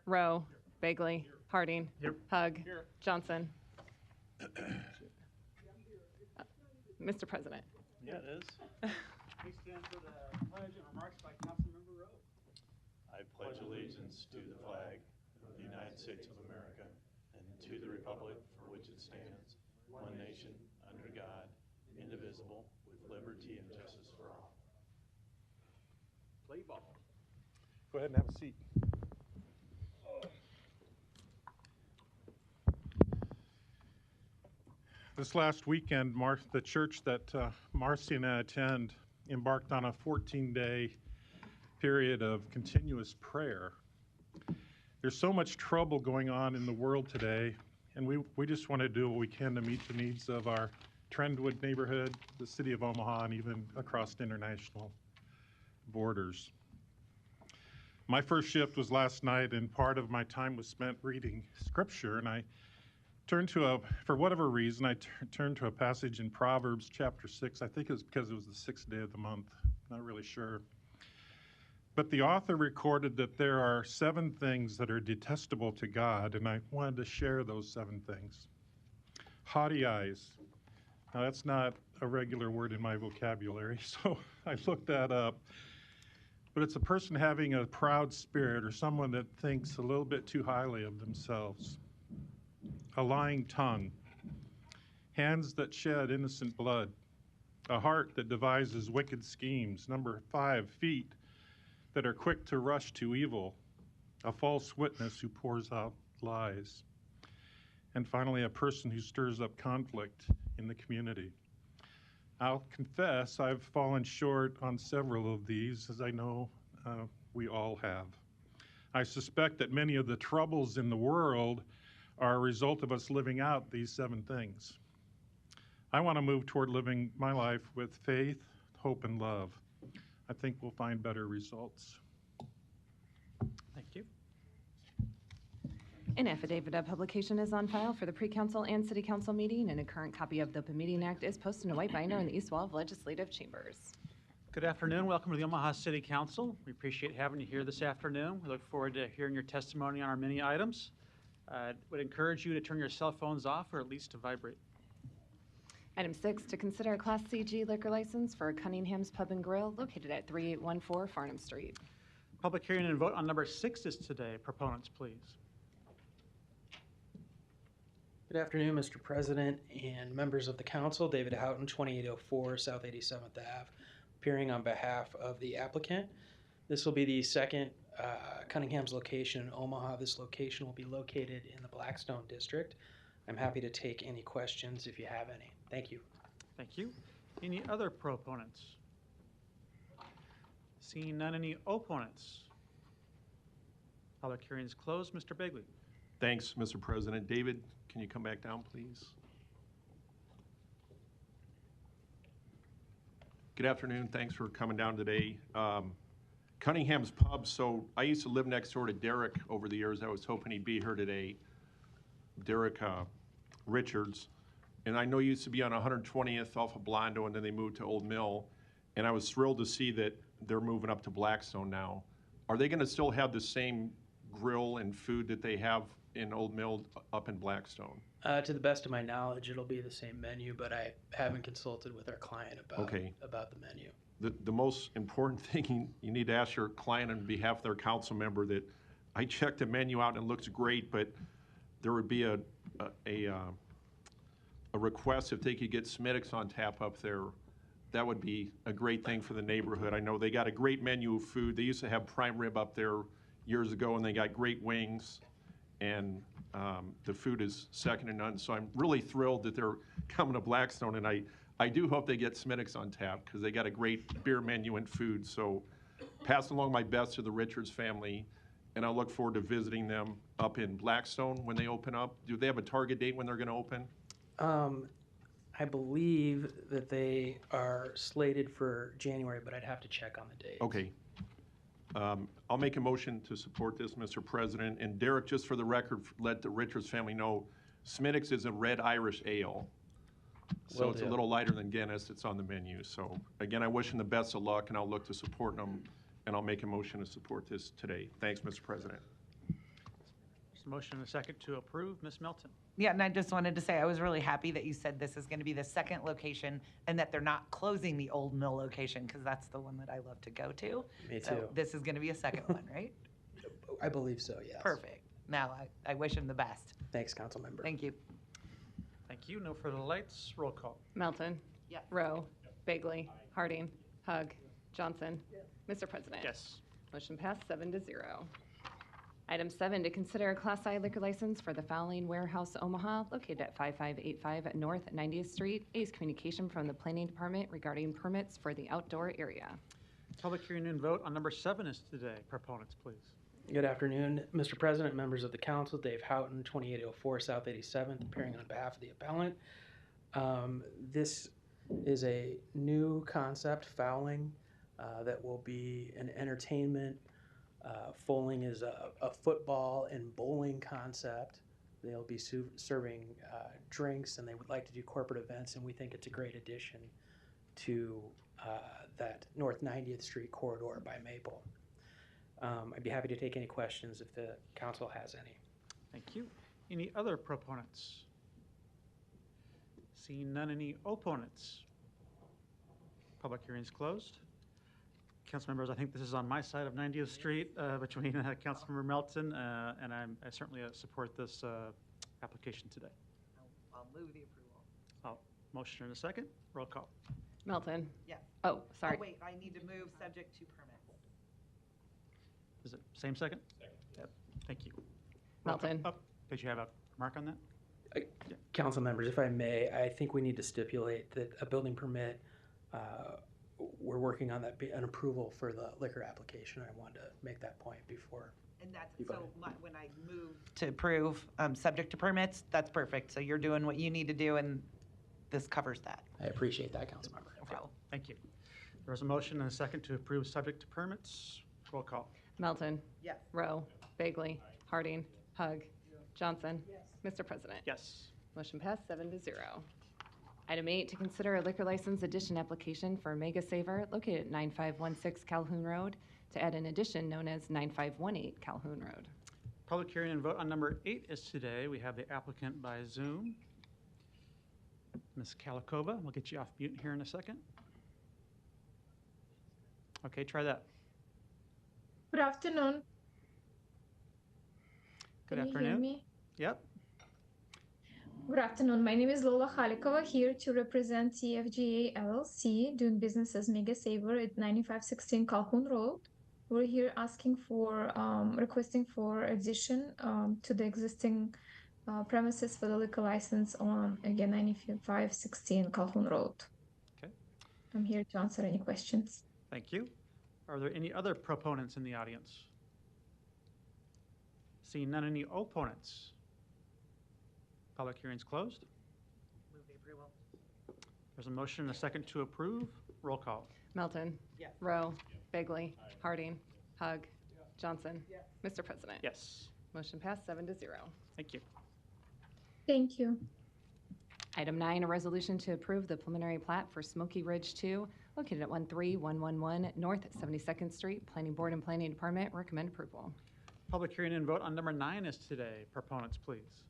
Rowe. Bagley. Harding. Here. Hug. Here. Johnson. Mr. President. Yeah, it is. Please stand for the pledge and remarks by Councilmember Rowe. I pledge allegiance to the flag of the United States of America and to the republic for which it stands, one nation, under God, indivisible, with liberty and justice for all. Play ball. Go ahead and have a seat. This last weekend, the church that Marcy and I attend embarked on a 14-day period of continuous prayer. There's so much trouble going on in the world today, and we just want to do what we can to meet the needs of our Trendwood neighborhood, the city of Omaha, and even across international borders. My first shift was last night, and part of my time was spent reading scripture, and I turned to for whatever reason, I turned to a passage in Proverbs chapter 6. I think it was because it was the 6th day of the month. Not really sure. But the author recorded that there are 7 things that are detestable to God, and I wanted to share those 7 things. Haughty eyes. Now, that's not a regular word in my vocabulary, so I looked that up. But it's a person having a proud spirit or someone that thinks a little bit too highly of themselves. A lying tongue, hands that shed innocent blood, a heart that devises wicked schemes. Number 5, feet that are quick to rush to evil, a false witness who pours out lies. And finally, a person who stirs up conflict in the community. I'll confess I've fallen short on several of these, as I know we all have. I suspect that many of the troubles in the world are a result of us living out these 7 things. I want to move toward living my life with faith, hope, and love. I think we'll find better results. Thank you. An affidavit of publication is on file for the pre-council and city council meeting, and a current copy of the Open Meeting Act is posted in a white binder in the east wall of legislative chambers. Good afternoon. Welcome to the Omaha City Council. We appreciate having you here this afternoon. We look forward to hearing your testimony on our many items. I would encourage you to turn your cell phones off or at least to vibrate. Item 6, to consider a Class CG liquor license for Cunningham's Pub and Grill located at 3814 Farnham Street. Public hearing and vote on number 6 is today. Proponents, please. Good afternoon, Mr. President and members of the council. David Houghton, 2804 South 87th Ave, appearing on behalf of the applicant. This will be the second Cunningham's location in Omaha. This location will be located in the Blackstone district. I'm happy to take any questions if you have any. Thank you. Thank you. Any other proponents? Seeing none, any opponents? Public hearing is closed. Mr. Bagley. Thanks, Mr. President. David, can you come back down, please? Good afternoon. Thanks for coming down today. Cunningham's Pub. So I used to live next door to Derek over the years. I was hoping he'd be here today. Derek Richards. And I know he used to be on 120th off of Blondo, and then they moved to Old Mill. And I was thrilled to see that they're moving up to Blackstone now. Are they going to still have the same grill and food that they have in Old Mill up in Blackstone? To the best of my knowledge, it'll be the same menu, but I haven't consulted with our client about the menu. The most important thing you need to ask your client on behalf of their council member that I checked the menu out and it looks great, but there would be a request if they could get Smittix on tap up there. That would be a great thing for the neighborhood. I know they got a great menu of food. They used to have prime rib up there years ago, and they got great wings, and the food is second to none. So I'm really thrilled that they're coming to Blackstone, and I do hope they get Smittix on tap because they got a great beer menu and food. So pass along my best to the Richards family, and I look forward to visiting them up in Blackstone when they open up. Do they have a target date when they're going to open? I believe that they are slated for January, but I'd have to check on the date. Okay. I'll make a motion to support this, Mr. President. And Derek, just for the record, let the Richards family know, Smittix is a red Irish ale. So it's a little lighter than Guinness. It's on the menu. So again, I wish them the best of luck, and I'll look to support them, and I'll make a motion to support this today. Thanks, Mr. President. Motion and a second to approve. Ms. Melton? Yeah, and I just wanted to say, I was really happy that you said this is going to be the second location and that they're not closing the old mill location, because that's the one that I love to go to. Me So too. this is going to be a second one, right? I believe so, yes. Perfect. Now, I wish him the best. Thanks, council member. Thank you. Thank you. No further lights. Roll call. Melton. Yes. Rowe. Bagley. Harding. Hug. Johnson. Mr. President. Yes. Motion passed 7-0. Item 7, to consider a Class I liquor license for the Fowling Warehouse Omaha, located at 5585 North 90th Street. A is communication from the Planning Department regarding permits for the outdoor area. Public hearing and vote on number 7 is today. Proponents, please. Good afternoon, Mr. President, members of the council. Dave Houghton, 2804 South 87th, appearing on behalf of the appellant. This is a new concept, Fowling, that will be an entertainment. Fowling is a football and bowling concept. They'll be serving drinks, and they would like to do corporate events, and we think it's a great addition to that North 90th Street corridor by Maple. I'd be happy to take any questions if the council has any. Thank you. Any other proponents? Seeing none, any opponents? Public hearing is closed. Council members, I think this is on my side of 90th Street between Councilmember Melton, and I certainly support this application today. I'll move the approval. Motion and a second. Roll call. Melton. Yes. Oh, sorry. Oh, wait, I need to move subject to permits. Is it same second? Second. Yep. Thank you. Roll call. Melton. Oh, did you have a mark on that? Council members, if I may, I think we need to stipulate that a building permit, we're working on that, an approval for the liquor application. I wanted to make that point before. And that's, You got so it. when I move to approve, subject to permits, that's perfect. So you're doing what you need to do, and this covers that. I appreciate that, council member. No problem. Thank you. There is a motion and a second to approve subject to permits. Roll call. Melton. Yes. Rowe. Bagley. Harding. Hug. Johnson. Mr. President. Yes. Motion passed 7-0. Item 8, to consider a liquor license addition application for Mega Saver located at 9516 Calhoun Road to add an addition known as 9518 Calhoun Road. Public hearing and vote on number 8 is today. We have the applicant by Zoom. Ms. Kalikova, we'll get you off mute here in a second. Okay, try that. Good afternoon. Good Can you hear afternoon. me? Yep. Good afternoon. My name is Lola Khalikova, here to represent TFGA LLC, doing business as Mega Saver at 9516 Calhoun Road. We're here asking for, requesting for addition to the existing premises for the liquor license on, again, 9516 Calhoun Road. Okay. I'm here to answer any questions. Thank you. Are there any other proponents in the audience? Seeing none, any opponents? Public hearing's closed. Move the approval. There's a motion and a second to approve. Roll call. Melton. Yes. Rowe. Bagley. Harding. Hug. Johnson. Mr. President. Yes. Motion passed 7-0. Thank you. Thank you. Item 9, a resolution to approve the preliminary plat for Smoky Ridge 2, located at 13111 North 72nd Street. Planning Board and Planning Department recommend approval. Public hearing and vote on number 9 is today. Proponents, please.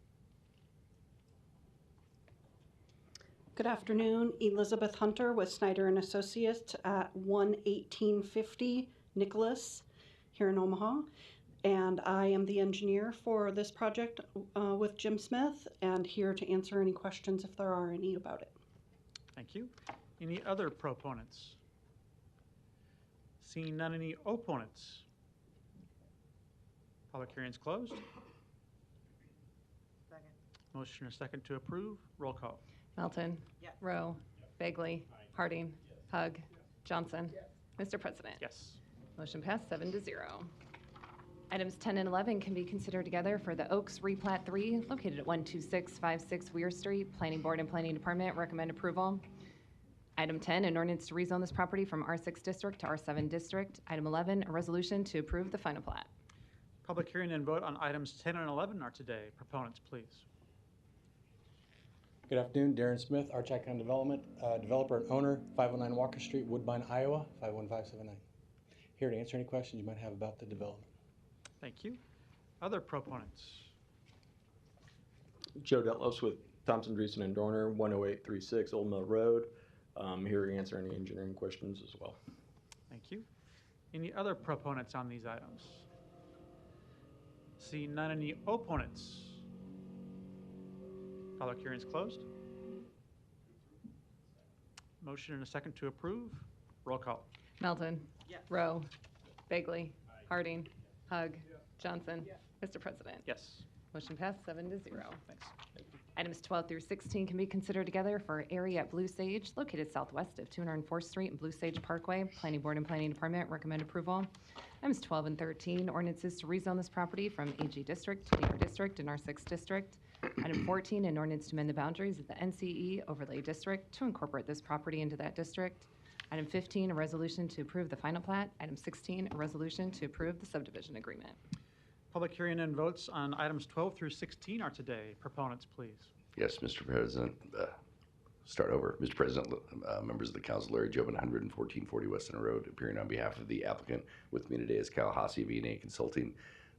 Good afternoon, Elizabeth Hunter with Snyder and Associates at 11850 Nicholas here in Omaha. And I am the engineer for this project with Jim Smith, and here to answer any questions if there are any about it. Thank you. Any other proponents? Seeing none, any opponents? Public hearing is closed. Second. Motion and a second to approve. Roll call. Melton. Yes. Rowe. Bagley. Harding. Hug. Johnson. Mr. President. Yes. Motion passed 7-0. Items 10 and 11 can be considered together for the Oaks Replat 3, located at 12656 Weir Street. Planning Board and Planning Department recommend approval. Item 10, an ordinance to rezone this property from R6 District to R7 District. Item 11, a resolution to approve the final plat. Public hearing and vote on items 10 and 11 are today. Proponents, please. Good afternoon, Darren Smith, Arch Icon Development, developer and owner, 509 Walker Street, Woodbine, Iowa, 51579. Here to answer any questions you might have about the development. Thank you. Other proponents? Joe Detlos with Thompson, Dreesen, and Dorner, 10836 Old Mill Road. Here to answer any engineering questions as well. Thank you. Any other proponents on these items? See none. Any opponents? Public hearing is closed. Motion and a second to approve. Roll call. Melton. Rowe. Bagley. Harding. Hug. Johnson. Mr. President. Yes. Motion passed 7-0. Thanks. Items 12 through 16 can be considered together for area at Blue Sage, located southwest of 204th Street and Blue Sage Parkway. Planning Board and Planning Department recommend approval. Items 12 and 13, ordinances to rezone this property from AG District to DR District and R6 District. Item 14, an ordinance to amend the boundaries of the NCE Overlay District to incorporate this property into that district. Item 15, a resolution to approve the final plat. Item 16, a resolution to approve the subdivision agreement. Public hearing and votes on items 12 through 16 are today. Proponents, please. Yes, Mr. President. Start over. Mr. President, members of the council, Larry Jobin, 11440 West Center Road, appearing on behalf of the applicant. With me today is Kalahasi V&A Consulting,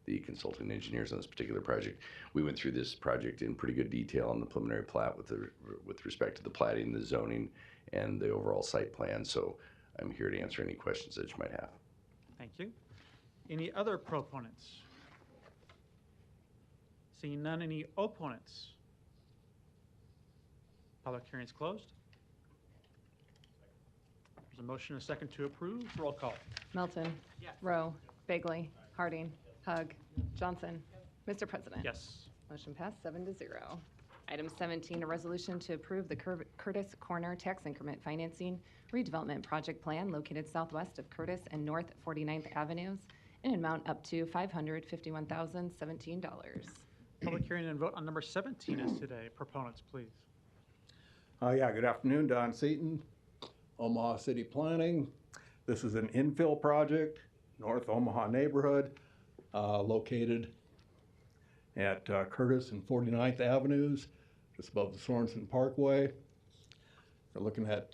the consulting engineers on this particular project. We went through this project in pretty good detail on the preliminary plat with respect to the platting, the zoning, and the overall site plan. So I'm here to answer any questions that you might have. Thank you. Any other proponents? Seeing none. Any opponents? Public hearing is closed. There's a motion and a second to approve. Roll call. Melton. Rowe. Bagley. Harding. Hug. Johnson. Mr. President. Yes. Motion passed 7-0. Item 17, a resolution to approve the Curtis Corner Tax Increment Financing Redevelopment Project Plan located southwest of Curtis and North 49th Avenues in an amount up to $551,017. Public hearing and vote on number 17 is today. Proponents, please. Good afternoon, Don Seaton, Omaha City Planning. This is an infill project, North Omaha neighborhood, located at Curtis and 49th Avenues, just above the Sorensen Parkway. We're looking at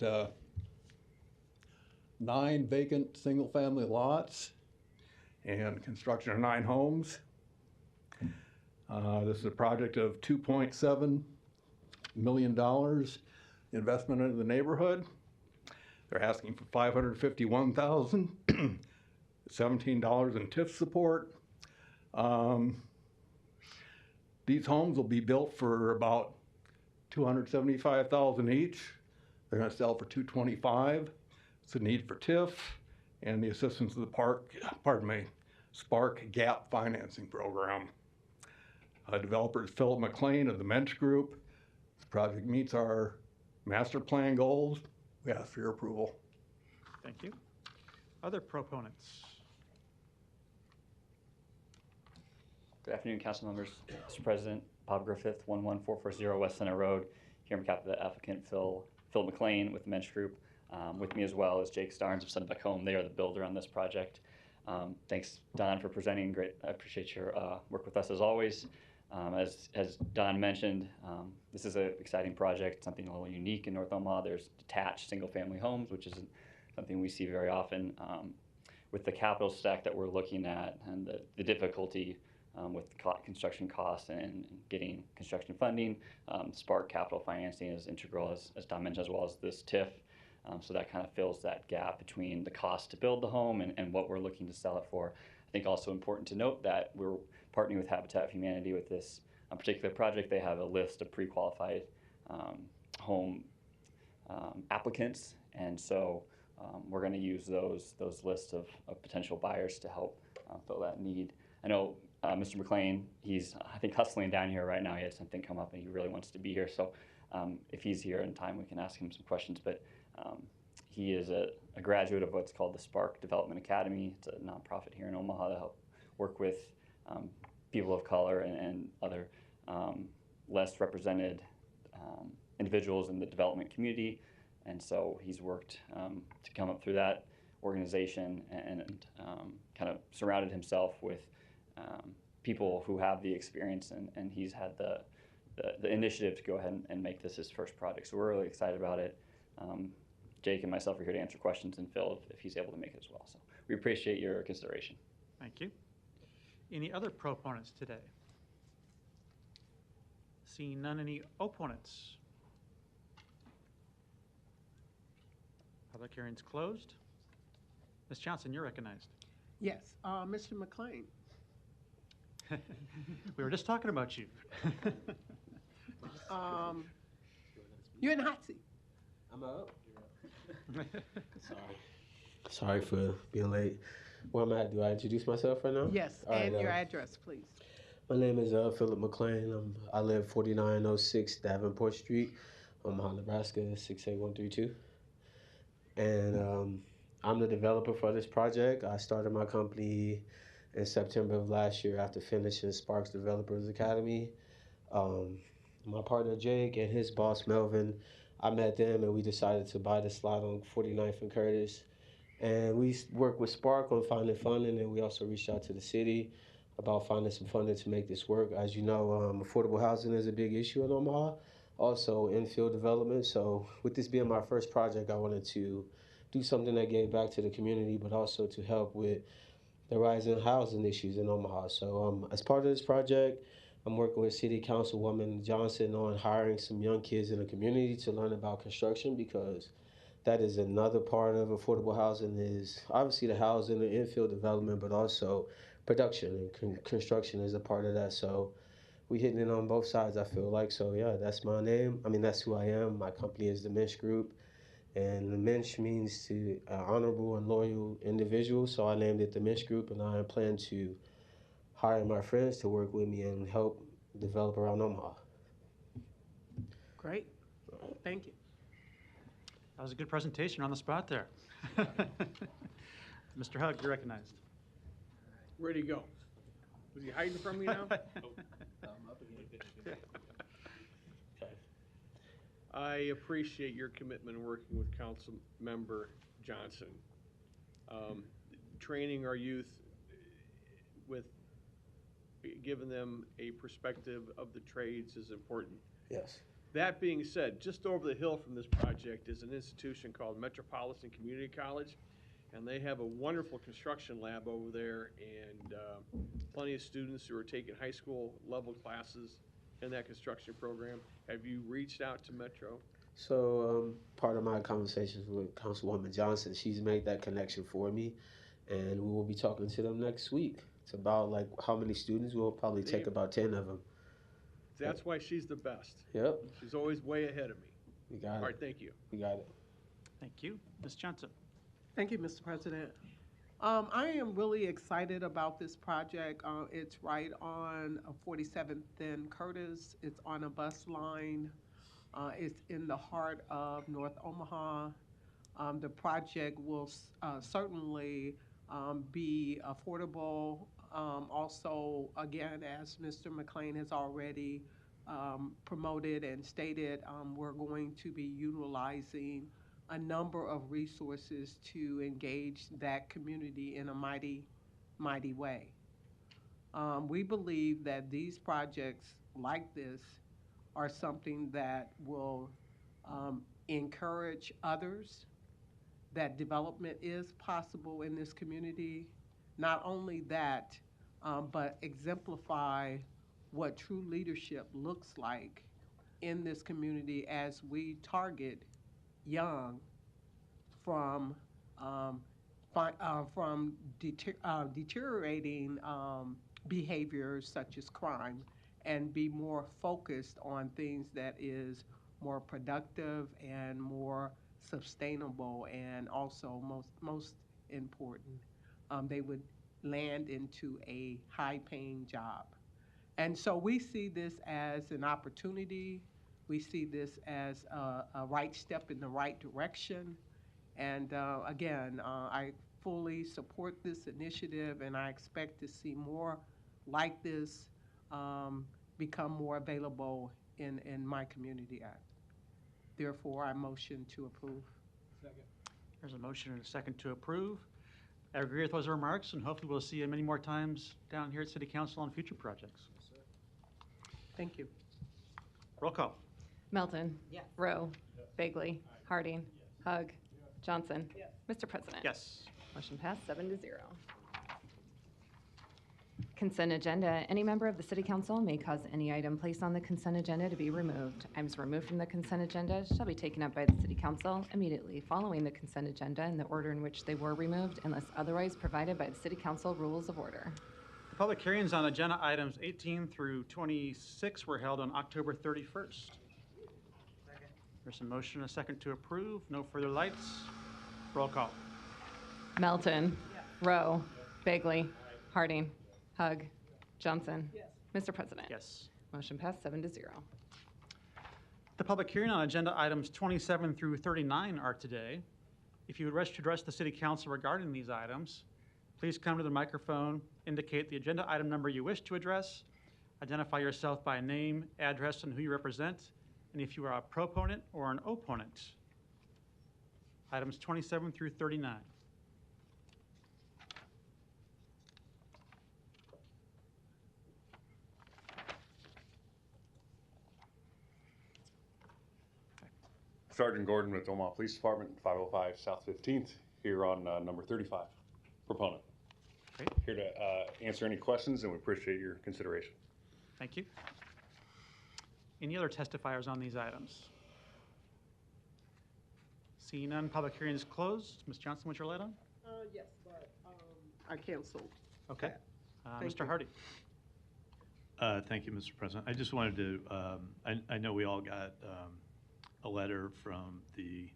9 vacant single-family lots and construction of 9 homes. This is a project of $2.7 million investment into the neighborhood. They're asking for $551,017 in TIF support. These homes will be built for about $275,000 each. They're going to sell for $225,000. It's a need for TIF and the assistance of the Spark Gap financing program. Developer is Philip McLean of the Mensch Group. This project meets our master plan goals. We ask for your approval. Thank you. Other proponents? Good afternoon, council members. Mr. President, Bob Griffith, 11440 West Center Road. Here on behalf of the applicant, Phil McLean with the Mensch Group. With me as well is Jake Starnes of DOTComm. They are the builder on this project. Thanks, Don, for presenting. Great. I appreciate your work with us as always. As Don mentioned, this is an exciting project, something a little unique in North Omaha. There's detached single-family homes, which isn't something we see very often. With the capital stack that we're looking at and the difficulty with construction costs and getting construction funding, Spark Capital Financing is integral, as Don mentioned, as well as this TIF. So that kind of fills that gap between the cost to build the home and what we're looking to sell it for. I think also important to note that we're partnering with Habitat for Humanity with this particular project. They have a list of pre-qualified home applicants, and so we're going to use those lists of potential buyers to help fill that need. I know Mr. McLean, he's I think hustling down here right now. He had something come up and he really wants to be here. So if he's here in time, we can ask him some questions. But he is a graduate of what's called the Spark Development Academy. It's a nonprofit here in Omaha to help work with people of color and other less represented individuals in the development community. And so he's worked to come up through that organization and kind of surrounded himself with people who have the experience, and he's had the initiative to go ahead and make this his first project. So we're really excited about it. Jake and myself are here to answer questions, and Phil, if he's able to make it as well. So we appreciate your consideration. Thank you. Any other proponents today? Seeing none, any opponents? Public hearing's closed. Ms. Johnson, you're recognized. Yes, Mr. McLean. We were just talking about you. You're in the hot seat. I'm up. Sorry for being late. Where am I at? Do I introduce myself right now? Yes, All and right, your address, please. My name is Philip McLean. I live 4906 Davenport Street, Omaha, Nebraska 68132. And I'm the developer for this project. I started my company in September of last year after finishing Sparks Developers Academy. My partner Jake and his boss Melvin, I met them and we decided to buy this lot on 49th and Curtis. And we worked with Spark on finding funding, and we also reached out to the city about finding some funding to make this work. As you know, affordable housing is a big issue in Omaha, also infill development. So with this being my first project, I wanted to do something that gave back to the community, but also to help with the rising housing issues in Omaha. So as part of this project, I'm working with City Councilwoman Johnson on hiring some young kids in the community to learn about construction, because that is another part of affordable housing, is obviously the housing, the infill development, but also production and construction is a part of that. So we hitting it on both sides, I feel like. So yeah, that's my name. I mean, that's who I am. My company is the Mensch Group. And the Mensch means to honorable and loyal individual. So I named it the Mensch Group, and I plan to hire my friends to work with me and help develop around Omaha. Great. Thank you. That was a good presentation on the spot there. Mr. Hug, you're recognized. Where'd he go? Was he hiding from me now? I appreciate your commitment in working with Council Member Johnson. Training our youth with giving them a perspective of the trades is important. Yes. That being said, just over the hill from this project is an institution called Metropolitan Community College, and they have a wonderful construction lab over there, and plenty of students who are taking high school level classes in that construction program. Have you reached out to Metro? So part of my conversations with Councilwoman Johnson, she's made that connection for me, and we will be talking to them next week. It's about like how many students. We'll probably take about 10 of them. That's why she's the best. Yep. She's always way ahead of me. You got it. All right, thank you. You got it. Thank you. Ms. Johnson. Thank you, Mr. President. I am really excited about this project. It's right on 47th and Curtis. It's on a bus line. It's in the heart of North Omaha. The project will certainly be affordable. Also, again, as Mr. McLean has already promoted and stated, we're going to be utilizing a number of resources to engage that community in a mighty way. We believe that these projects like this are something that will encourage others, that development is possible in this community. Not only that, but exemplify what true leadership looks like in this community as we target young from deteriorating behaviors such as crime, and be more focused on things that is more productive and more sustainable, and also most important, they would land into a high-paying job. And so we see this as an opportunity. We see this as a right step in the right direction. And again, I fully support this initiative, and I expect to see more like this become more available in my community. Therefore, I motion to approve. Second. There's a motion and a second to approve. I agree with those remarks, and hopefully we'll see you many more times down here at City Council on future projects. Thank you. Roll call. Melton. Yes. Rowe. Bagley. Harding. Hug. Johnson. Mr. President. Yes. Motion passed 7-0. Consent agenda. Any member of the city council may cause any item placed on the consent agenda to be removed. Items removed from the consent agenda shall be taken up by the city council immediately following the consent agenda in the order in which they were removed unless otherwise provided by the city council rules of order. The public hearings on agenda items 18 through 26 were held on October 31st. There's a motion and a second to approve. No further lights. Roll call. Melton. Rowe. Bagley. Harding. Hug. Johnson. Mr. President. Yes. Motion passed 7-0. The public hearing on agenda items 27 through 39 are today. If you would wish to address the city council regarding these items, please come to the microphone, indicate the agenda item number you wish to address, identify yourself by name, address, and who you represent, and if you are a proponent or an opponent. Items 27 through 39. Sergeant Gordon with Omaha Police Department, 505 South 15th, here on number 35, proponent. Great. Here to answer any questions, and we appreciate your consideration. Thank you. Any other testifiers on these items? Seeing none, public hearing is closed. Ms. Johnson, what's your light on? Yes, but I canceled. Okay. Thank Mr. you. Hardy. Thank you, Mr. President. I just wanted to, I know we all got a letter from the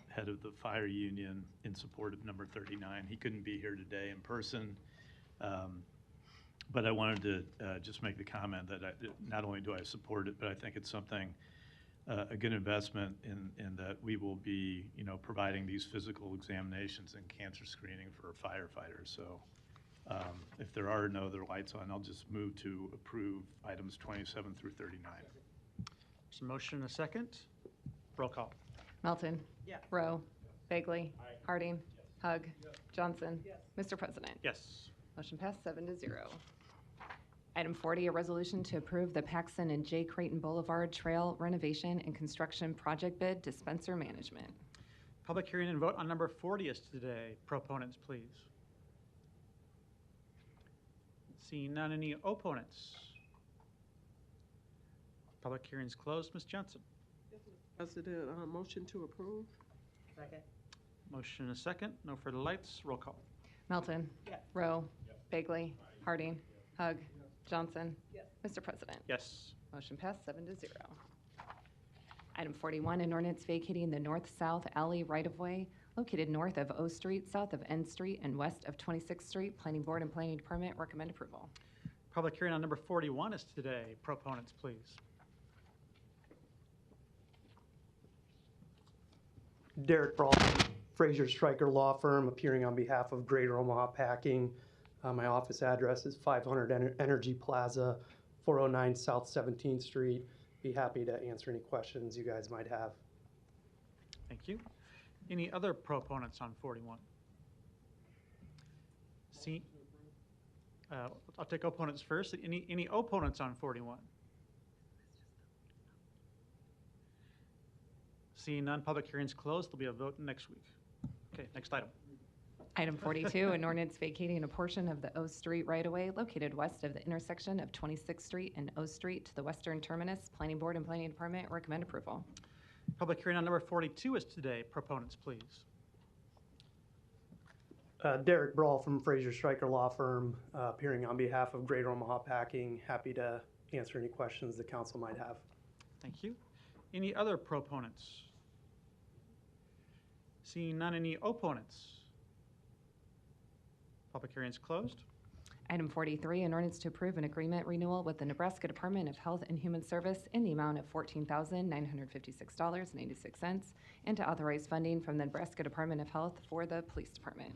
head of the fire union in support of number 39. He couldn't be here today in person, but I wanted to just make the comment that not only do I support it, but I think it's something, a good investment in that we will be, providing these physical examinations and cancer screening for firefighters. So if there are no other lights on, I'll just move to approve items 27 through 39. There's a motion and a second. Roll call. Melton. Rowe. Bagley. Harding. Hug. Johnson. Mr. President. Yes. Motion passed 7-0. Item 40, a resolution to approve the Paxson and J. Creighton Boulevard Trail renovation and construction project bid to Spencer Management. Public hearing and vote on number 40 is today. Proponents, please. Seeing none, any opponents? Public hearing is closed. Ms. Johnson. President, motion to approve. Second. Motion and a second. No further lights. Roll call. Melton. Rowe. Bagley. Harding. Hug. Johnson. Mr. President. Yes. Motion passed 7-0. Item 41, an ordinance vacating the north-south alley right-of-way located north of O Street, south of N Street, and west of 26th Street. Planning Board and Planning Department recommend approval. Public hearing on number 41 is today. Proponents, please. Derek Brawl, Fraser Stryker Law Firm, appearing on behalf of Greater Omaha Packing. My office address is 500 Energy Plaza, 409 South 17th Street. Be happy to answer any questions you guys might have. Thank you. Any other proponents on 41? See, I'll take opponents first. Any opponents on 41? Seeing none, public hearing's closed. There'll be a vote next week. Okay, next item. Item 42, an ordinance vacating a portion of the O Street right-of-way located west of the intersection of 26th Street and O Street to the western terminus. Planning Board and Planning Department recommend approval. Public hearing on number 42 is today. Proponents, please. Derek Brawl from Fraser Stryker Law Firm, appearing on behalf of Greater Omaha Packing. Happy to answer any questions the council might have. Thank you. Any other proponents? Seeing none, any opponents? Public hearing is closed. Item 43, an ordinance to approve an agreement renewal with the Nebraska Department of Health and Human Service in the amount of $14,956.86 and to authorize funding from the Nebraska Department of Health for the Police Department.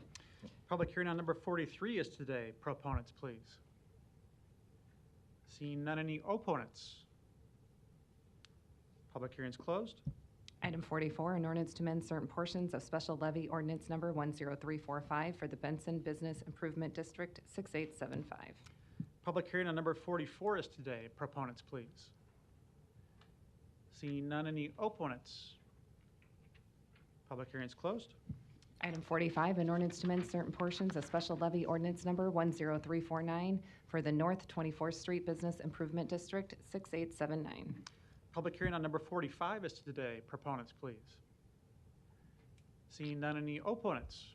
Public hearing on number 43 is today. Proponents, please. Seeing none, any opponents? Public hearing is closed. Item 44, an ordinance to amend certain portions of special levy ordinance number 10345 for the Benson Business Improvement District 6875. Public hearing on number 44 is today. Proponents, please. Seeing none, any opponents? Public hearing is closed. Item 45, an ordinance to amend certain portions of special levy ordinance number 10349 for the North 24th Street Business Improvement District 6879. Public hearing on number 45 is today. Proponents, please. Seeing none, any opponents?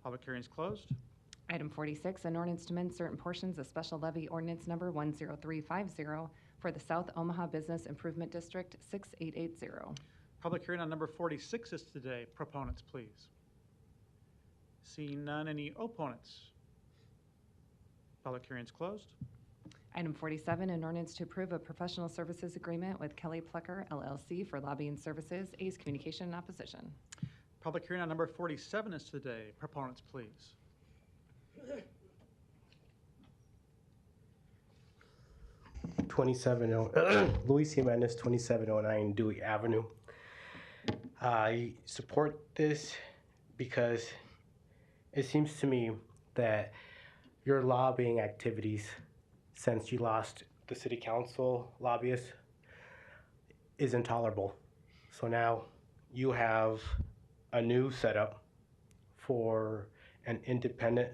Public hearing is closed. Item 46, an ordinance to amend certain portions of special levy ordinance number 10350 for the South Omaha Business Improvement District 6880. Public hearing on number 46 is today. Proponents, please. Seeing none, any opponents? Public hearing is closed. Item 47, an ordinance to approve a professional services agreement with Kelly Plucker LLC for lobbying services, A's Communication in opposition. Public hearing on number 47 is today. Proponents, please. Luis Jimenez, 2709 Dewey Avenue. I support this because it seems to me that your lobbying activities since you lost the city council lobbyist is intolerable. So now you have a new setup for an independent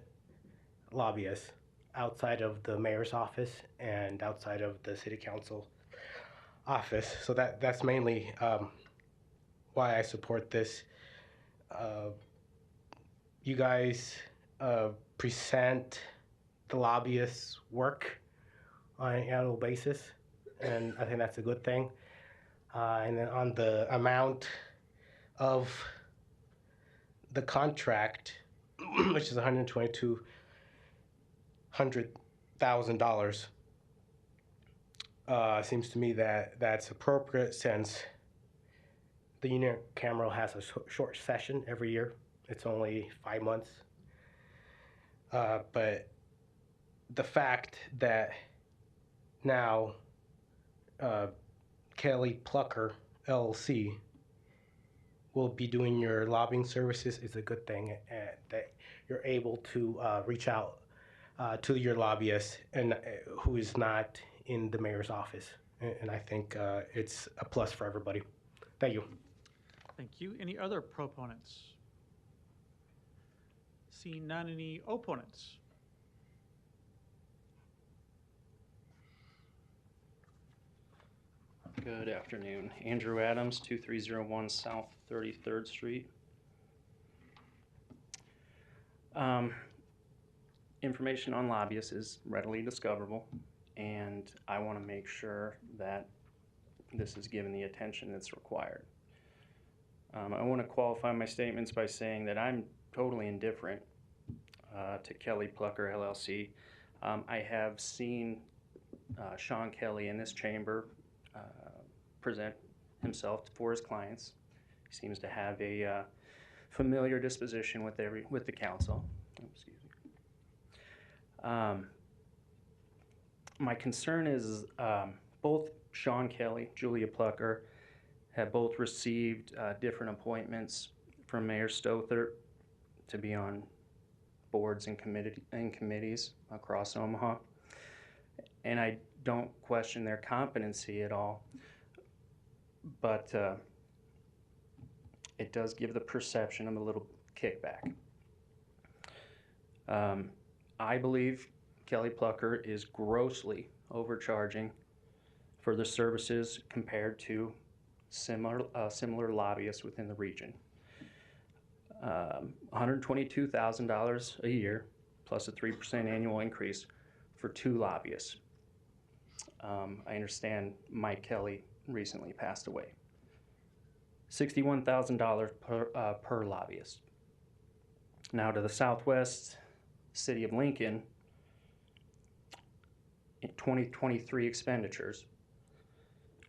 lobbyist outside of the mayor's office and outside of the city council office. So that's mainly why I support this. You guys present the lobbyists' work on an annual basis, and I think that's a good thing. And then on the amount of the contract, which is $122,000, seems to me that that's appropriate since the unicameral has a short session every year. It's only 5 months. But the fact that now Kelly Plucker LLC will be doing your lobbying services is a good thing, and that you're able to reach out to your lobbyist and who is not in the mayor's office. And I think it's a plus for everybody. Thank you. Thank you. Any other proponents? Seeing none, any opponents? Good afternoon. Andrew Adams, 2301 South 33rd Street. Information on lobbyists is readily discoverable, and I want to make sure that this is given the attention that's required. I want to qualify my statements by saying that I'm totally indifferent to Kelly Plucker LLC. I have seen Sean Kelly in this chamber present himself for his clients. He seems to have a familiar disposition with the council. Excuse me. My concern is both Sean Kelly, Julia Plucker, have both received different appointments from Mayor Stothert to be on boards and committees across Omaha. And I don't question their competency at all, but it does give the perception of a little kickback. I believe Kelly Plucker is grossly overcharging for the services compared to similar lobbyists within the region. $122,000 a year plus a 3% annual increase for 2 lobbyists. I understand Mike Kelly recently passed away. $61,000 per lobbyist. Now to the southwest, city of Lincoln, in 2023 expenditures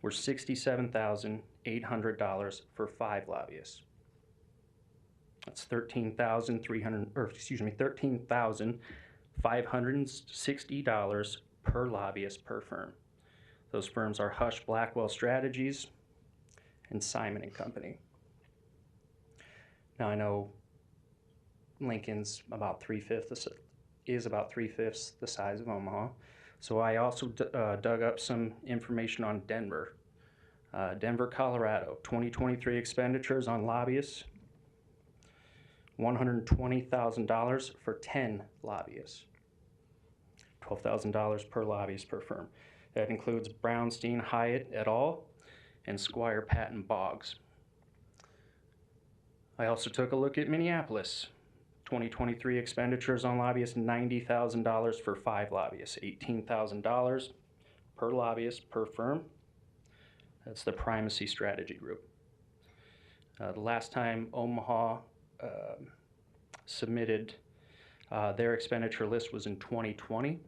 were $67,800 for 5 lobbyists. That's $13,560 per lobbyist per firm. Those firms are Hush Blackwell Strategies and Simon and Company. Now I know Lincoln's about 3/5 the size of Omaha. So I also dug up some information on Denver. Denver, Colorado, 2023 expenditures on lobbyists $120,000 for 10 lobbyists. $12,000 per lobbyist per firm. That includes Brownstein Hyatt et al. And Squire Patton Boggs. I also took a look at Minneapolis. 2023 expenditures on lobbyists, $90,000 for 5 lobbyists, $18,000 per lobbyist per firm. That's the Primacy Strategy Group. The last time Omaha submitted their expenditure list was in 2020.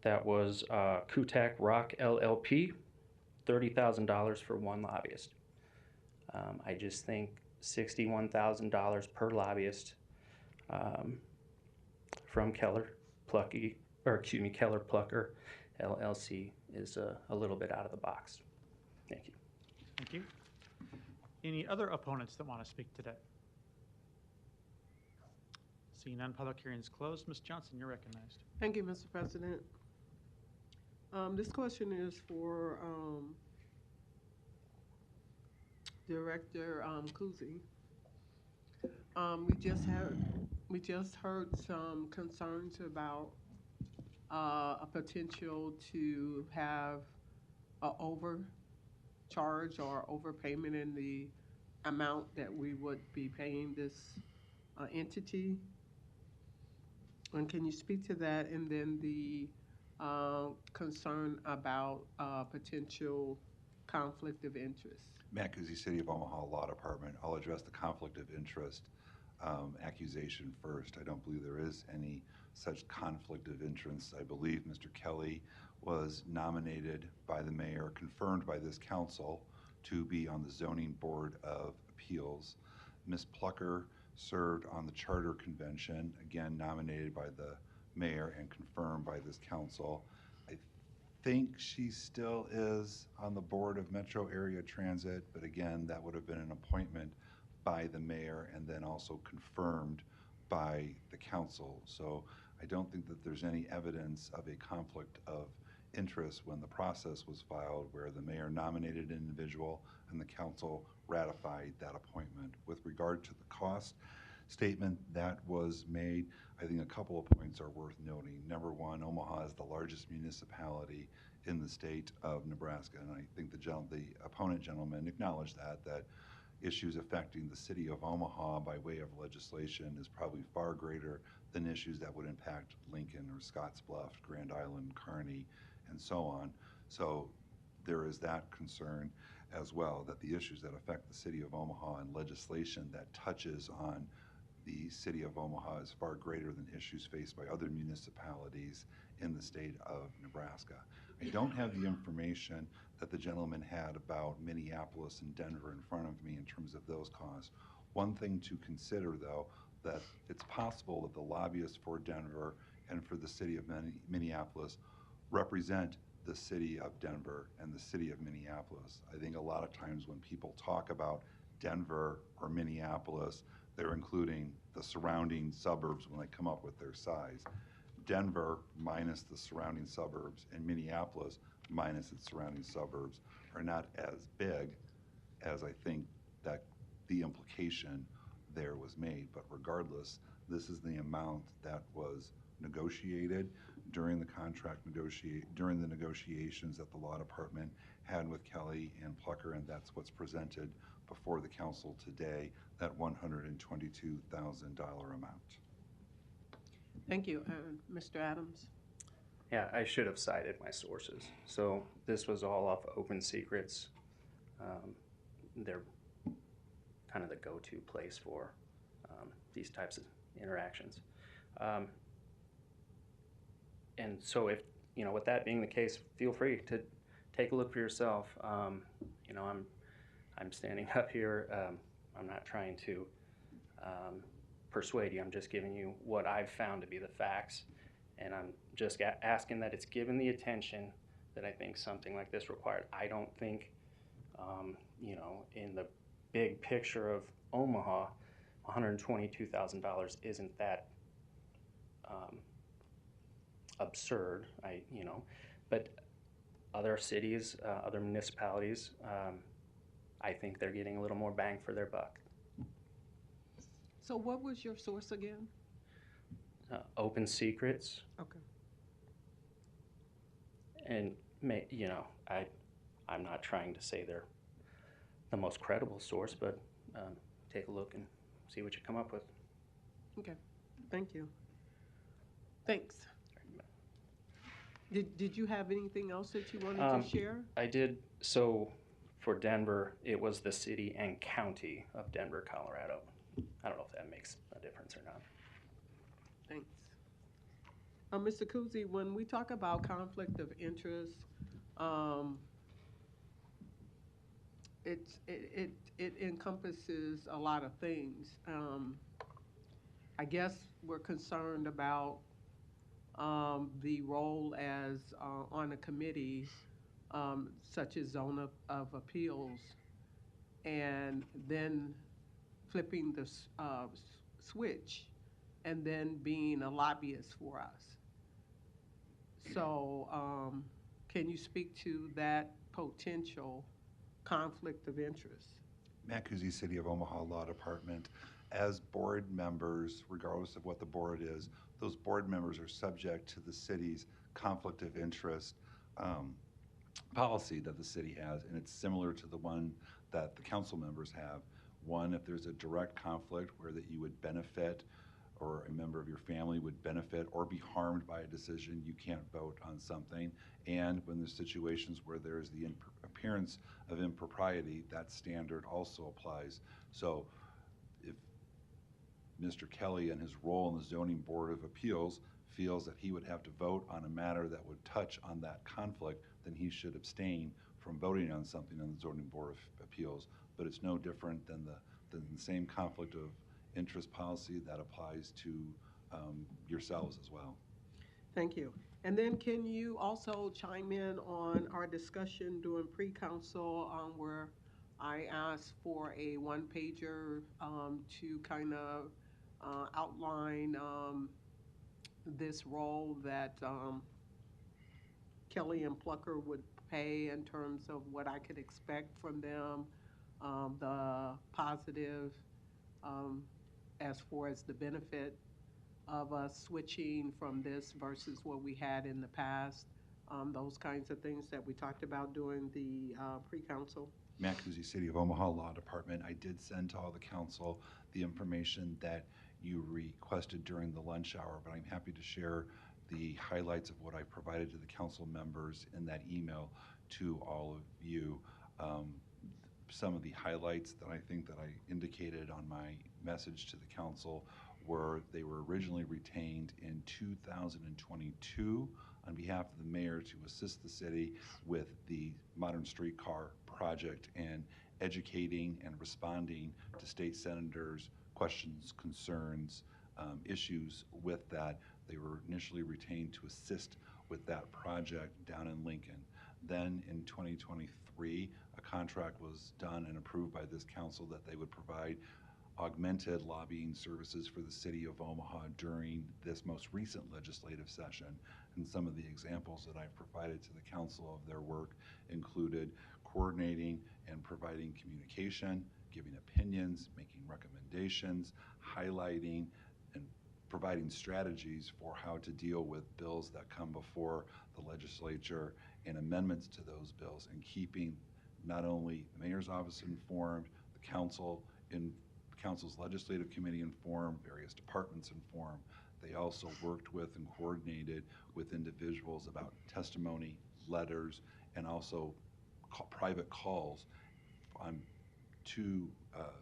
That was Kutak Rock LLP, $30,000 for 1 lobbyist. I just think $61,000 per lobbyist from Keller Plucker LLC is a little bit out of the box. Thank you. Thank you. Any other opponents that want to speak today? Seeing none, public hearing is closed. Ms. Johnson, you're recognized. Thank you, Mr. President. This question is for Director Kuzi. We just heard some concerns about a potential to have an overcharge or overpayment in the amount that we would be paying this entity. And can you speak to that? And then the concern about potential conflict of interest. Matt Kuzi, City of Omaha Law Department. I'll address the conflict of interest accusation first. I don't believe there is any such conflict of interest. I believe Mr. Kelly was nominated by the mayor, confirmed by this council, to be on the Zoning Board of Appeals. Ms. Plucker served on the Charter Convention, again nominated by the mayor and confirmed by this council. I think she still is on the board of Metro Area Transit, but again, that would have been an appointment by the mayor and then also confirmed by the council. So I don't think that there's any evidence of a conflict of interest when the process was filed where the mayor nominated an individual and the council ratified that appointment. With regard to the cost statement that was made, I think a couple of points are worth noting. Number one, Omaha is the largest municipality in the state of Nebraska, and I think the opponent gentleman acknowledged that issues affecting the city of Omaha by way of legislation is probably far greater than issues that would impact Lincoln or Scottsbluff, Grand Island, Kearney, and so on. So there is that concern as well, that the issues that affect the city of Omaha and legislation that touches on the city of Omaha is far greater than issues faced by other municipalities in the state of Nebraska. I don't have the information that the gentleman had about Minneapolis and Denver in front of me in terms of those costs. One thing to consider, though, that it's possible that the lobbyists for Denver and for the city of Minneapolis represent the city of Denver and the city of Minneapolis. I think a lot of times when people talk about Denver or Minneapolis, they're including the surrounding suburbs when they come up with their size. Denver minus the surrounding suburbs and Minneapolis minus its surrounding suburbs are not as big as I think that the implication there was made. But regardless, this is the amount that was negotiated during the during the negotiations that the law department had with Kelly and Plucker, and that's what's presented before the council today, that $122,000 amount. Thank you. Mr. Adams? Yeah, I should have cited my sources. So this was all off Open Secrets. They're kind of the go-to place for these types of interactions. And so if, with that being the case, feel free to take a look for yourself. I'm standing up here. I'm not trying to persuade you. I'm just giving you what I've found to be the facts. And I'm just asking that it's given the attention that I think something like this required. I don't think, in the big picture of Omaha, $122,000 isn't that absurd. But other cities, other municipalities, I think they're getting a little more bang for their buck. So what was your source again? Open secrets. Okay. And I'm not trying to say they're the most credible source, but take a look and see what you come up with. Okay, thank you. Thanks. Did you have anything else that you wanted to share? I did. So for Denver, it was the city and county of Denver, Colorado. I don't know if that makes a difference or not. Thanks. Mr. Kuzi, when we talk about conflict of interest, it encompasses a lot of things. I guess we're concerned about the role as on a committee such as Zone of Appeals, and then flipping the switch and then being a lobbyist for us. So can you speak to that potential conflict of interest? Matt Kuzi, City of Omaha Law Department. As board members, regardless of what the board is, those board members are subject to the city's conflict of interest policy that the city has, and it's similar to the one that the council members have. One, if there's a direct conflict where that you would benefit or a member of your family would benefit or be harmed by a decision, you can't vote on something. And when there's situations where there's the appearance of impropriety, that standard also applies. So if Mr. Kelly and his role in the Zoning Board of Appeals feels that he would have to vote on a matter that would touch on that conflict, then he should abstain from voting on something on the Zoning Board of Appeals. But it's no different than the same conflict of interest policy that applies to yourselves as well. Thank you. And then can you also chime in on our discussion during pre-council where I asked for a one-pager to kind of outline this role that Kelly and Plucker would pay in terms of what I could expect from them, the positive as far as the benefit of us switching from this versus what we had in the past, those kinds of things that we talked about during the pre-council. Matt Kuzi, City of Omaha Law Department. I did send to all the council the information that you requested during the lunch hour, but I'm happy to share the highlights of what I provided to the council members in that email to all of you. Some of the highlights that I think that I indicated on my message to the council were they were originally retained in 2022 on behalf of the mayor to assist the city with the modern streetcar project and educating and responding to state senators' questions, concerns, issues with that. They were initially retained to assist with that project down in Lincoln. Then in 2023, a contract was done and approved by this council that they would provide augmented lobbying services for the city of Omaha during this most recent legislative session. And some of the examples that I've provided to the council of their work included coordinating and providing communication, giving opinions, making recommendations, highlighting, and providing strategies for how to deal with bills that come before the legislature and amendments to those bills, and keeping not only the mayor's office informed, the council in council's legislative committee informed, various departments informed. They also worked with and coordinated with individuals about testimony, letters, and also private calls on to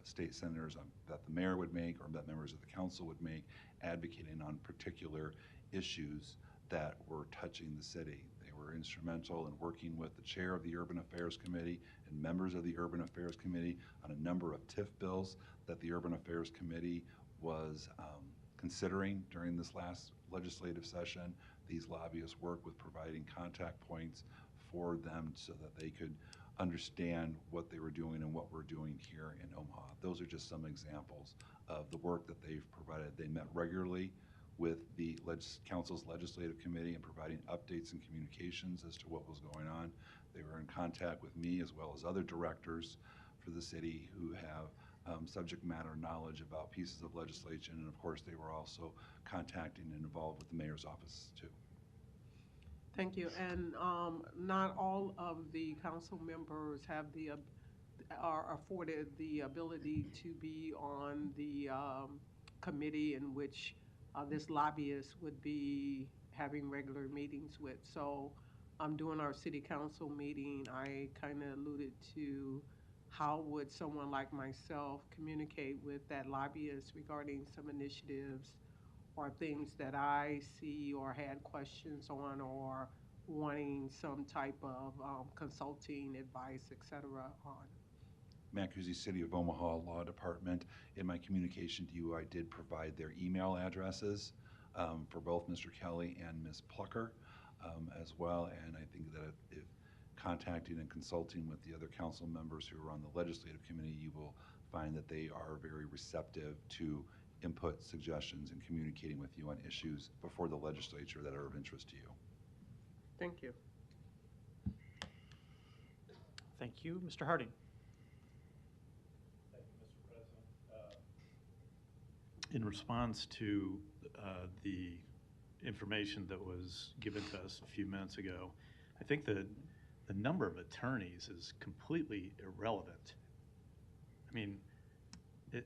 state senators that the mayor would make or that members of the council would make, advocating on particular issues that were touching the city. They were instrumental in working with the chair of the Urban Affairs Committee and members of the Urban Affairs Committee on a number of TIF bills that the Urban Affairs Committee was considering during this last legislative session. These lobbyists work with providing contact points for them so that they could understand what they were doing and what we're doing here in Omaha. Those are just some examples of the work that they've provided. They met regularly with the council's legislative committee and providing updates and communications as to what was going on. They were in contact with me as well as other directors for the city who have subject matter knowledge about pieces of legislation. And of course, they were also contacting and involved with the mayor's office too. Thank you. And not all of the council members have are afforded the ability to be on the committee in which this lobbyist would be having regular meetings with. So during our city council meeting, I kind of alluded to how would someone like myself communicate with that lobbyist regarding some initiatives or things that I see or had questions on, or wanting some type of consulting advice, et cetera, on. Mancusi City of Omaha Law Department, in my communication to you, I did provide their email addresses for both Mr. Kelly and Ms. Plucker as well. And I think that if contacting and consulting with the other council members who are on the legislative committee, you will find that they are very receptive to input, suggestions, and communicating with you on issues before the legislature that are of interest to you. Thank you. Thank you. Mr. Harding. Thank you, Mr. President. In response to the information that was given to us a few minutes ago, I think that the number of attorneys is completely irrelevant. I mean,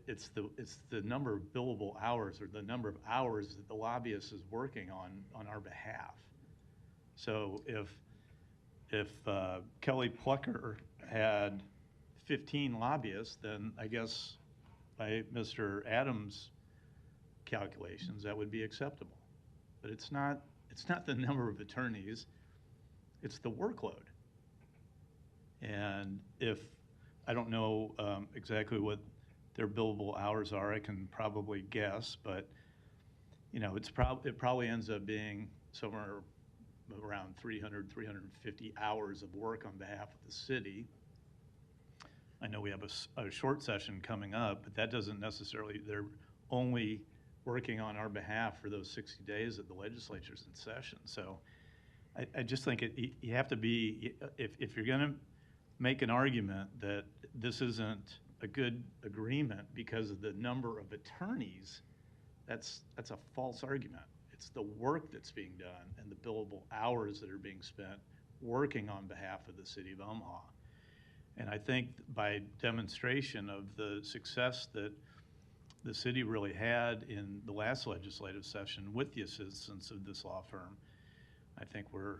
it's the number of billable hours, or the number of hours that the lobbyist is working on our behalf. So if Kelly Plucker had 15 lobbyists, then I guess by Mr. Adams' calculations, that would be acceptable. But it's not the number of attorneys, it's the workload. And if, I don't know exactly what their billable hours are, I can probably guess, but you know, it probably ends up being somewhere around 300, 350 hours of work on behalf of the city. I know we have a short session coming up, but that doesn't necessarily, they're only working on our behalf for those 60 days that the legislature's in session. So I just think you have to be, if you're gonna make an argument that this isn't a good agreement because of the number of attorneys, that's a false argument. It's the work that's being done and the billable hours that are being spent working on behalf of the city of Omaha. And I think by demonstration of the success that the city really had in the last legislative session with the assistance of this law firm, I think we're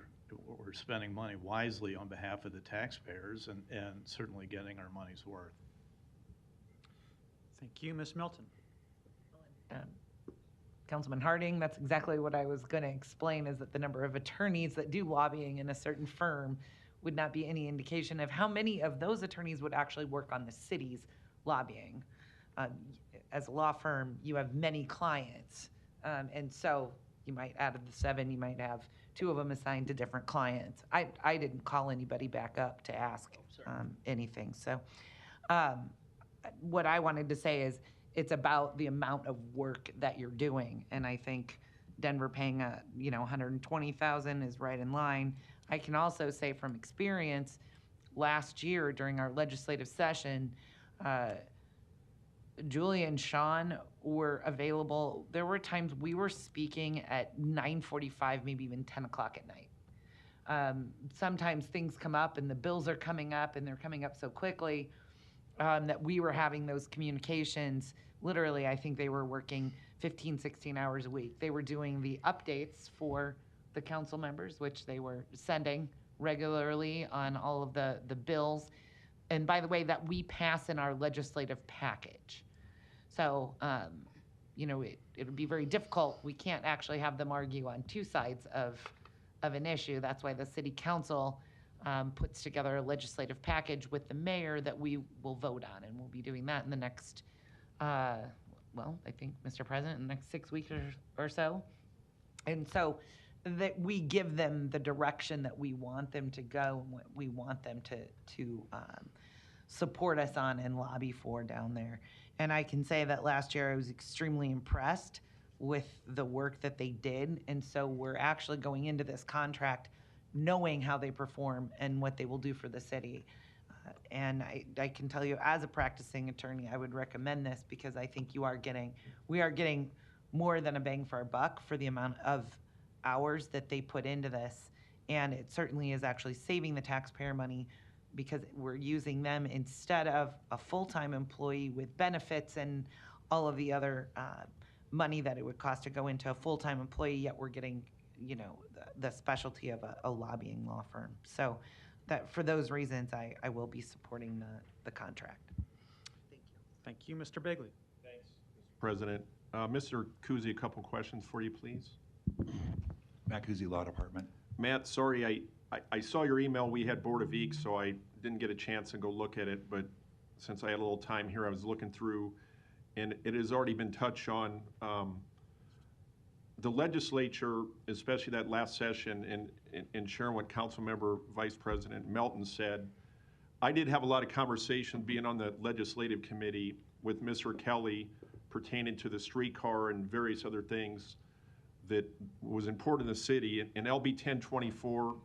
spending money wisely on behalf of the taxpayers and certainly getting our money's worth. Thank you. Ms. Milton. Councilman Harding, that's exactly what I was going to explain, is that the number of attorneys that do lobbying in a certain firm would not be any indication of how many of those attorneys would actually work on the city's lobbying. As a law firm, you have many clients, and so you might, out of the 7, you might have 2 of them assigned to different clients. I didn't call anybody back up to ask anything. So what I wanted to say is it's about the amount of work that you're doing. And I think Denver paying $120,000 is right in line. I can also say from experience, last year during our legislative session, Julie and Sean were available. There were times we were speaking at 9:45, maybe even 10 o'clock at night. Sometimes things come up and the bills are coming up and they're coming up so quickly that we were having those communications. Literally, I think they were working 15, 16 hours a week. They were doing the updates for the council members, which they were sending regularly on all of the bills. And by the way, that we pass in our legislative package. So, it would be very difficult. We can't actually have them argue on 2 sides of an issue. That's why the city council puts together a legislative package with the mayor that we will vote on. And we'll be doing that in the next, I think, Mr. President, in the next 6 weeks or so. And so that we give them the direction that we want them to go and what we want them to support us on and lobby for down there. And I can say that last year I was extremely impressed with the work that they did. And so we're actually going into this contract knowing how they perform and what they will do for the city. And I can tell you, as a practicing attorney, I would recommend this because I think we are getting more than a bang for our buck for the amount of hours that they put into this. And it certainly is actually saving the taxpayer money because we're using them instead of a full-time employee with benefits and all of the other money that it would cost to go into a full-time employee, yet we're getting, the specialty of a lobbying law firm. So that for those reasons, I will be supporting the contract. Thank you, Mr. Bagley. Thanks, Mr. President. Mr. Kuzi, a couple questions for you, please. Matt Kuzi, Law Department. Matt, sorry, I saw your email. We had Board of Eeks, so I didn't get a chance to go look at it, but since I had a little time here, I was looking through, and it has already been touched on. The legislature, especially that last session, and sharing what Councilmember Vice President Melton said, I did have a lot of conversation being on the legislative committee with Mr. Kelly pertaining to the streetcar and various other things that was important in the city. And LB 1024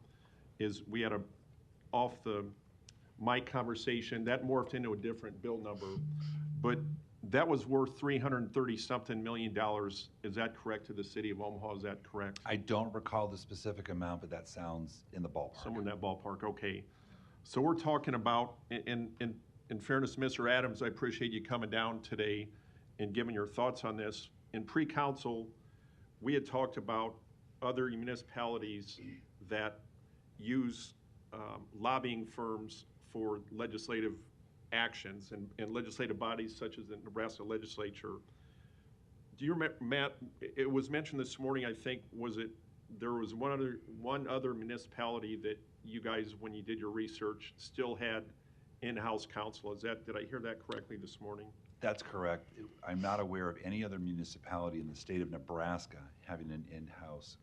is, we had a off the mic conversation that morphed into a different bill number, but that was worth $330-something million. Is that correct, to the city of Omaha? Is that correct? I don't recall the specific amount, but that sounds in the ballpark. Somewhere in that ballpark, okay. So we're talking about, in fairness to Mr. Adams, I appreciate you coming down today and giving your thoughts on this. In pre-council, we had talked about other municipalities that use lobbying firms for legislative actions and legislative bodies such as the Nebraska legislature. Do you remember, Matt, it was mentioned this morning, I think, there was one other municipality that you guys, when you did your research, still had in-house counsel. Did I hear that correctly this morning? That's correct. I'm not aware of any other municipality in the state of Nebraska having an in-house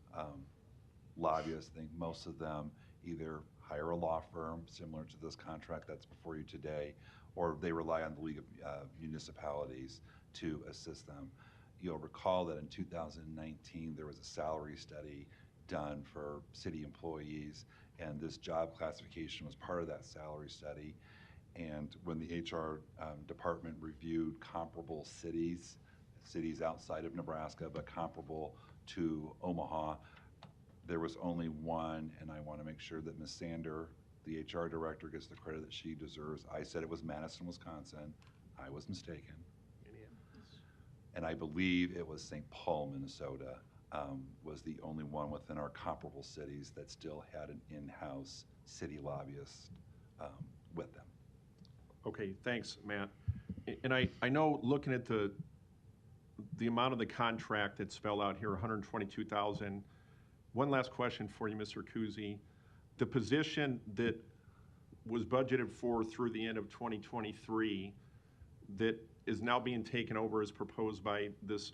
lobbyist. I think most of them either hire a law firm similar to this contract that's before you today, or they rely on the League of Municipalities to assist them. You'll recall that in 2019 there was a salary study done for city employees, and this job classification was part of that salary study. And when the HR department reviewed comparable cities outside of Nebraska, but comparable to Omaha, there was only one, and I want to make sure that Ms. Sander, the HR director, gets the credit that she deserves. I said it was Madison, Wisconsin. I was mistaken. And I believe it was St. Paul, Minnesota, was the only one within our comparable cities that still had an in-house city lobbyist with them. Okay, thanks, Matt. And I know, looking at the amount of the contract that's spelled out here, $122,000. One last question for you, Mr. Kuzi. The position that was budgeted for through the end of 2023 that is now being taken over as proposed by this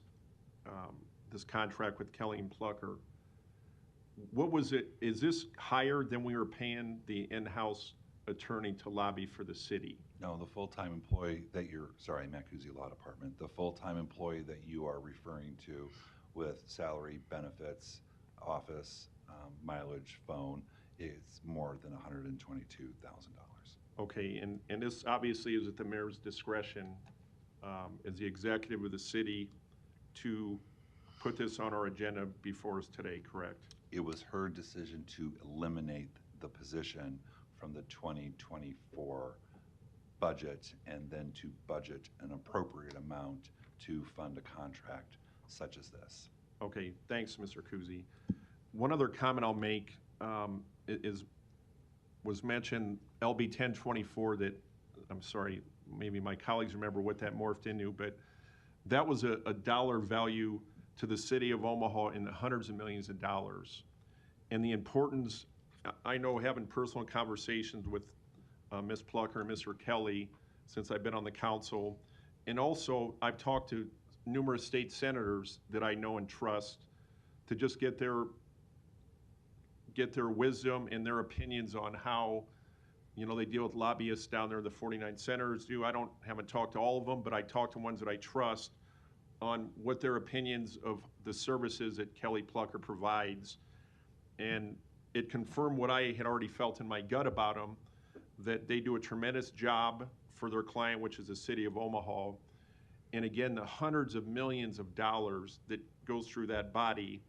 contract with Kelly and Plucker, what was it? Is this higher than we were paying the in-house attorney to lobby for the city? No, the full-time employee that Matt Kuzi, Law Department, the full-time employee that you are referring to with salary, benefits, office, mileage, phone, is more than $122,000. Okay, and this obviously is at the mayor's discretion as the executive of the city to put this on our agenda before us today, correct? It was her decision to eliminate the position from the 2024 budget and then to budget an appropriate amount to fund a contract such as this. Okay, thanks, Mr. Kuzi. One other comment I'll make was mentioned LB 1024 that, I'm sorry, maybe my colleagues remember what that morphed into, but that was a dollar value to the city of Omaha in the hundreds of millions of dollars. And the importance, I know, having personal conversations with Ms. Plucker and Mr. Kelly since I've been on the council, and also I've talked to numerous state senators that I know and trust to just get their wisdom and their opinions on how, they deal with lobbyists down there. The 49 senators do. I haven't talked to all of them, but I talk to ones that I trust on what their opinions of the services that Kelly Plucker provides. And it confirmed what I had already felt in my gut about them, that they do a tremendous job for their client, which is the city of Omaha. And again, the hundreds of millions of dollars that goes through that body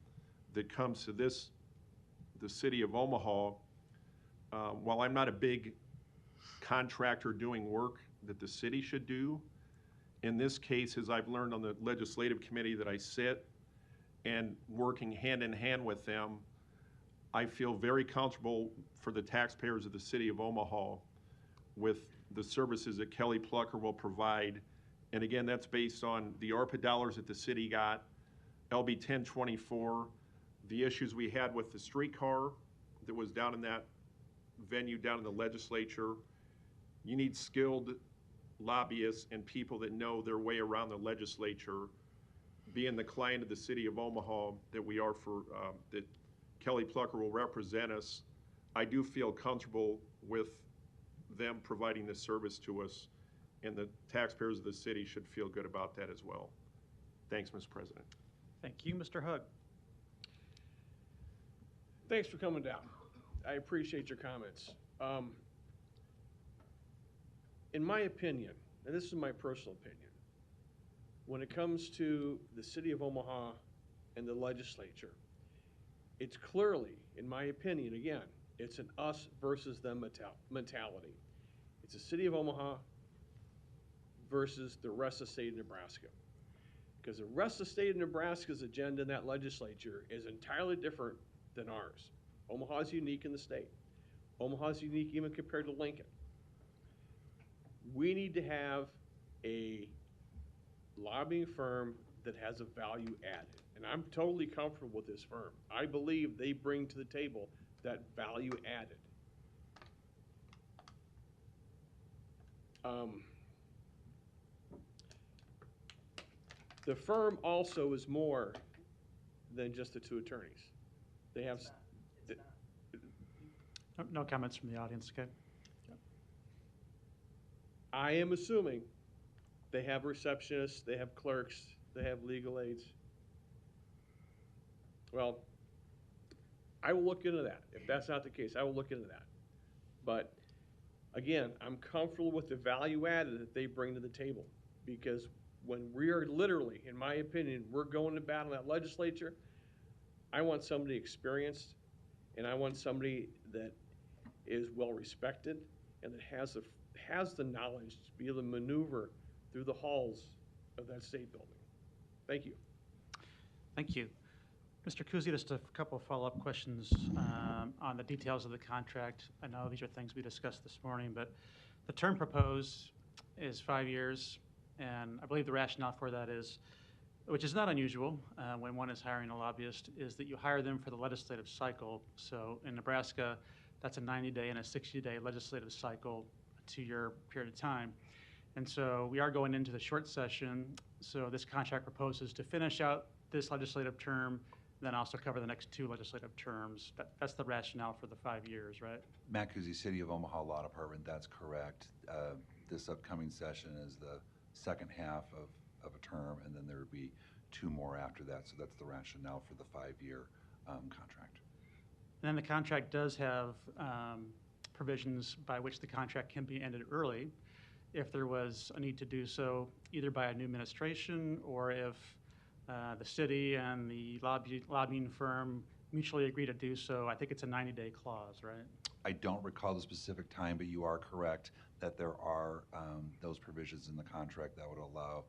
that comes to the city of Omaha. While I'm not a big contractor doing work that the city should do, in this case, as I've learned on the legislative committee that I sit and working hand in hand with them, I feel very comfortable for the taxpayers of the city of Omaha with the services that Kelly Plucker will provide. And again, that's based on the ARPA dollars that the city got, LB 1024, the issues we had with the streetcar that was down in that venue down in the legislature. You need skilled lobbyists and people that know their way around the legislature. Being the client of the city of Omaha that we are for, that Kelly Plucker will represent us, I do feel comfortable with them providing this service to us, and the taxpayers of the city should feel good about that as well. Thanks, Mr. President. Thank you, Mr. Hug. Thanks for coming down. I appreciate your comments. In my opinion, and this is my personal opinion, when it comes to the city of Omaha and the legislature, it's clearly, in my opinion, again, it's an us versus them mentality. It's the city of Omaha versus the rest of the state of Nebraska. Because the rest of the state of Nebraska's agenda in that legislature is entirely different than ours. Omaha's unique in the state. Omaha's unique even compared to Lincoln. We need to have a lobbying firm that has a value added. And I'm totally comfortable with this firm. I believe they bring to the table that value added. The firm also is more than just the two attorneys. They have. No comments from the audience, okay? I am assuming they have receptionists, they have clerks, they have legal aides. Well, I will look into that. If that's not the case, I will look into that. But again, I'm comfortable with the value added that they bring to the table, because when we are literally, in my opinion, we're going to battle that legislature, I want somebody experienced, and I want somebody that is well respected and that has the knowledge to be able to maneuver through the halls of that state building. Thank you. Thank you. Mr. Kuzi, just a couple of follow-up questions on the details of the contract. I know these are things we discussed this morning, but the term proposed is 5 years, and I believe the rationale for that is, which is not unusual when one is hiring a lobbyist, is that you hire them for the legislative cycle. So in Nebraska, that's a 90-day and a 60-day legislative cycle, a 2-year period of time. And so we are going into the short session, so this contract proposes to finish out this legislative term, then also cover the next 2 legislative terms. That's the rationale for the 5 years, right? Matt Kuzi, City of Omaha Law Department, that's correct. This upcoming session is the second half of a term, and then there would be 2 more after that. So that's the rationale for the 5-year contract. And then the contract does have provisions by which the contract can be ended early if there was a need to do so, either by a new administration or if the city and the lobbying firm mutually agree to do so. I think it's a 90-day clause, right? I don't recall the specific time, but you are correct that there are those provisions in the contract that would allow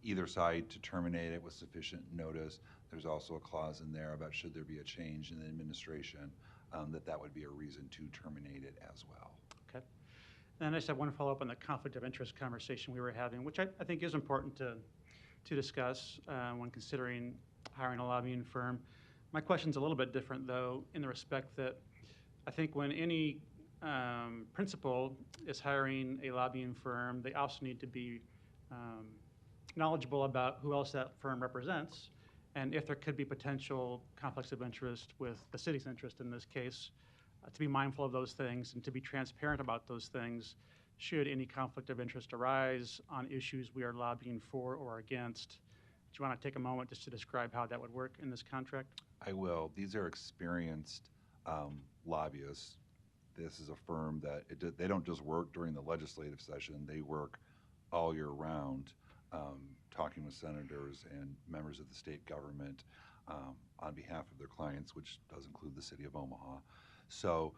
either side to terminate it with sufficient notice. There's also a clause in there about should there be a change in the administration, that would be a reason to terminate it as well. Okay. And I just have one follow-up on the conflict of interest conversation we were having, which I think is important to discuss when considering hiring a lobbying firm. My question's a little bit different, though, in the respect that I think when any principal is hiring a lobbying firm, they also need to be knowledgeable about who else that firm represents, and if there could be potential conflicts of interest with the city's interest in this case, to be mindful of those things and to be transparent about those things should any conflict of interest arise on issues we are lobbying for or against. Do you want to take a moment just to describe how that would work in this contract? I will. These are experienced lobbyists, this is a firm that they don't just work during the legislative session, they work all year round, talking with senators and members of the state government on behalf of their clients, which does include the city of Omaha. So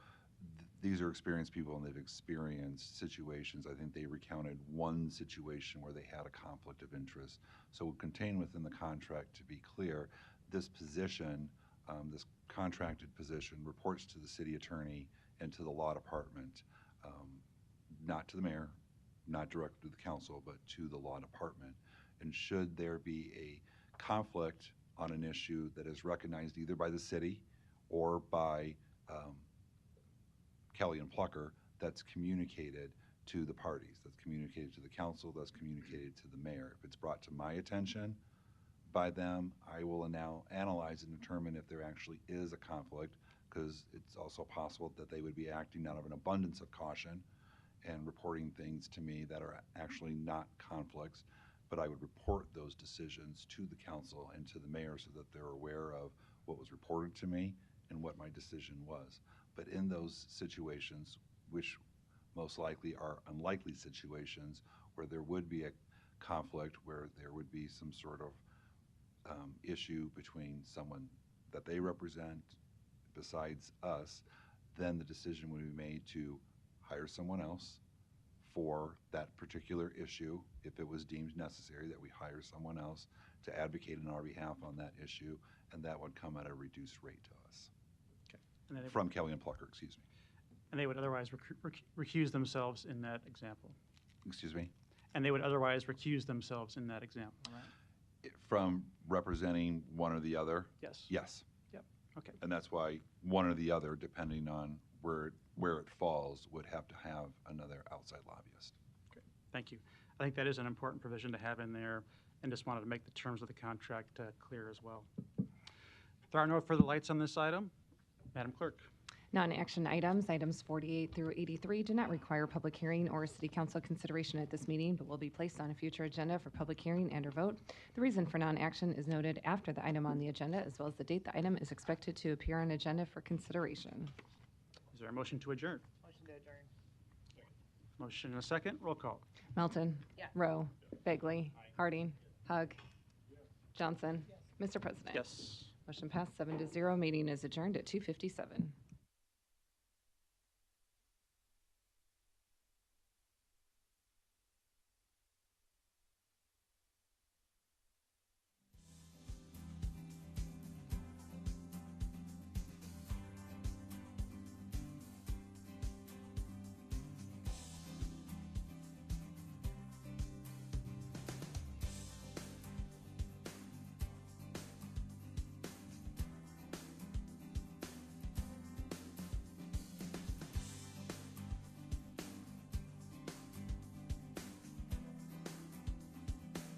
these are experienced people, and they've experienced situations. I think they recounted one situation where they had a conflict of interest. So contained within the contract, to be clear, this position, this contracted position, reports to the city attorney and to the law department, not to the mayor, not directly to the council, but to the law department. And should there be a conflict on an issue that is recognized either by the city or by Kelly and Plucker, that's communicated to the parties, that's communicated to the council, that's communicated to the mayor. If it's brought to my attention by them, I will now analyze and determine if there actually is a conflict, because it's also possible that they would be acting out of an abundance of caution and reporting things to me that are actually not conflicts. But I would report those decisions to the council and to the mayor so that they're aware of what was reported to me and what my decision was. But in those situations, which most likely are unlikely situations, where there would be a conflict, where there would be some sort of issue between someone that they represent besides us, then the decision would be made to hire someone else for that particular issue, if it was deemed necessary that we hire someone else to advocate on our behalf on that issue, and that would come at a reduced rate to us. And then From Kelly and Plucker, excuse me. And they would otherwise recuse themselves in that example. Excuse me? And they would otherwise recuse themselves in that example, right? From representing one or the other? Yes. Yes. Yep, okay. And that's why one or the other, depending on where it falls, would have to have another outside lobbyist. Great, thank you. I think that is an important provision to have in there, and just wanted to make the terms of the contract clear as well. There are no further lights on this item. Madam Clerk. Non-action items, items 48 through 83, do not require public hearing or city council consideration at this meeting, but will be placed on a future agenda for public hearing and/or vote. The reason for non-action is noted after the item on the agenda, as well as the date the item is expected to appear on agenda for consideration. Is there a motion to adjourn? Motion to adjourn. Motion and a second. Roll call. Melton. Yeah. Rowe. Begley. Harding. Hug. Johnson. Mr. President. Yes. Motion passed 7-0. Meeting is adjourned at 2:57.